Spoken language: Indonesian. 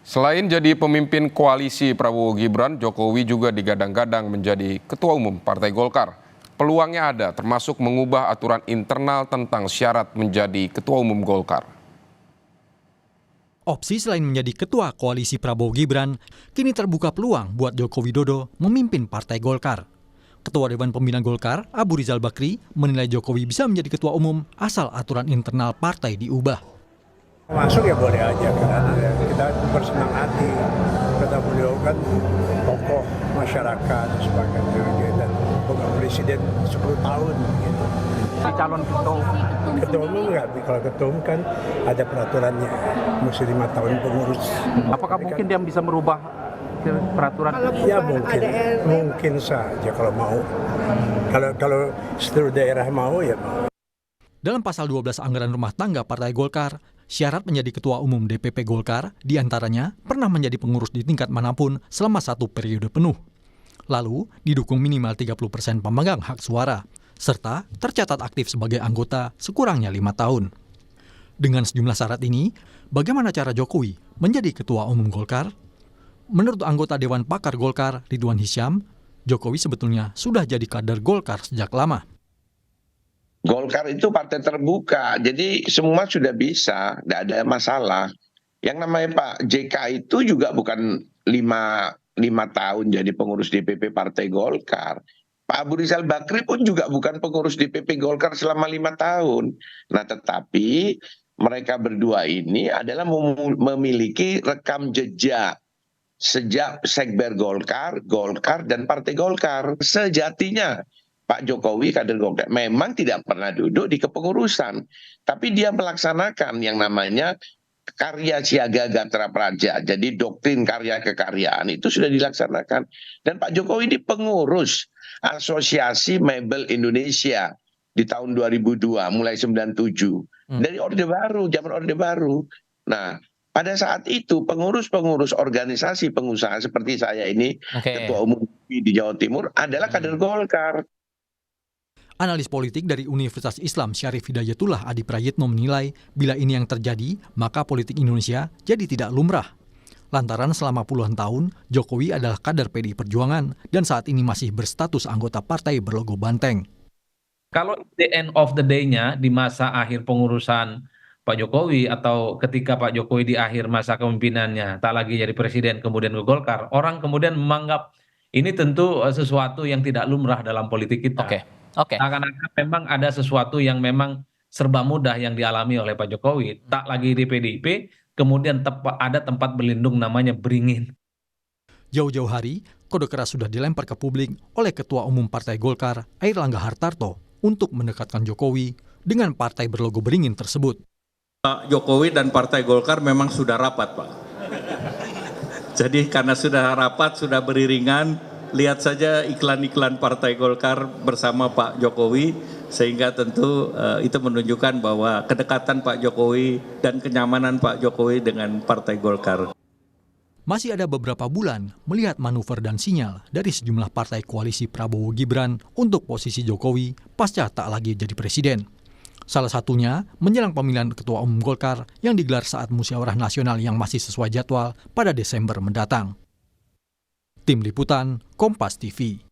Selain jadi pemimpin koalisi Prabowo Gibran, Jokowi juga digadang-gadang menjadi ketua umum Partai Golkar. Peluangnya ada, termasuk mengubah aturan internal tentang syarat menjadi ketua umum Golkar. Opsi selain menjadi ketua koalisi Prabowo Gibran, kini terbuka peluang buat Joko Widodo memimpin Partai Golkar. Ketua Dewan Pembina Golkar, Abu Rizal Bakri, menilai Jokowi bisa menjadi ketua umum asal aturan internal partai diubah. Masuk ya boleh aja, karena kita bersenang hati. Kata beliau kan tokoh masyarakat dan sebagainya, dan bukan presiden 10 tahun gitu. Calon Ketua umum nggak, kalau ketua umum kan ada peraturannya, mesti 5 tahun pengurus. Apakah mungkin dia bisa merubah peraturan? Ya mungkin saja kalau mau. Kalau seluruh daerah mau ya mau. Dalam pasal 12 anggaran rumah tangga Partai Golkar, syarat menjadi ketua umum DPP Golkar diantaranya pernah menjadi pengurus di tingkat manapun selama 1 periode penuh. Lalu didukung minimal 30% pemegang hak suara, serta tercatat aktif sebagai anggota sekurangnya 5 tahun. Dengan sejumlah syarat ini, bagaimana cara Jokowi menjadi ketua umum Golkar? Menurut anggota Dewan Pakar Golkar, Ridwan Hisyam, Jokowi sebetulnya sudah jadi kader Golkar sejak lama. Golkar itu partai terbuka, jadi semua sudah bisa, tidak ada masalah. Yang namanya Pak JK itu juga bukan lima tahun jadi pengurus DPP Partai Golkar. Pak Abu Rizal Bakri pun juga bukan pengurus DPP Golkar selama 5 tahun. Nah, tetapi mereka berdua ini adalah memiliki rekam jejak sejak Sekber Golkar, dan Partai Golkar. Sejatinya Pak Jokowi kader Golkar memang tidak pernah duduk di kepengurusan, tapi dia melaksanakan yang namanya karya siaga Gatra Praja. Jadi doktrin karya kekaryaan itu sudah dilaksanakan. Dan Pak Jokowi ini pengurus Asosiasi Mebel Indonesia di tahun 2002, mulai 97. Dari Orde Baru, zaman Orde Baru. Nah, pada saat itu pengurus-pengurus organisasi pengusaha seperti saya ini, ketua umum di Jawa Timur, adalah kader Golkar. Analis politik dari Universitas Islam Syarif Hidayatullah Adi Prayitno menilai bila ini yang terjadi, maka politik Indonesia jadi tidak lumrah. Lantaran selama puluhan tahun, Jokowi adalah kader PDI Perjuangan dan saat ini masih berstatus anggota partai berlogo banteng. Kalau the end of the day-nya di masa akhir pengurusan Pak Jokowi atau ketika Pak Jokowi di akhir masa kepemimpinannya tak lagi jadi presiden kemudian ke Golkar, orang kemudian menganggap ini tentu sesuatu yang tidak lumrah dalam politik kita. Seakan-akan memang ada sesuatu yang memang serba mudah yang dialami oleh Pak Jokowi. Tak lagi di PDIP, kemudian ada tempat berlindung namanya beringin. Jauh-jauh hari, kode keras sudah dilempar ke publik oleh Ketua Umum Partai Golkar, Airlangga Hartarto, untuk mendekatkan Jokowi dengan partai berlogo beringin tersebut. Pak Jokowi dan Partai Golkar memang sudah rapat, Pak. Jadi karena sudah rapat, sudah beriringan, lihat saja iklan-iklan Partai Golkar bersama Pak Jokowi, sehingga tentu itu menunjukkan bahwa kedekatan Pak Jokowi dan kenyamanan Pak Jokowi dengan Partai Golkar. Masih ada beberapa bulan melihat manuver dan sinyal dari sejumlah partai koalisi Prabowo Gibran untuk posisi Jokowi pasca tak lagi jadi presiden. Salah satunya menjelang pemilihan Ketua Umum Golkar yang digelar saat musyawarah nasional yang masih sesuai jadwal pada Desember mendatang. Tim Liputan, Kompas TV.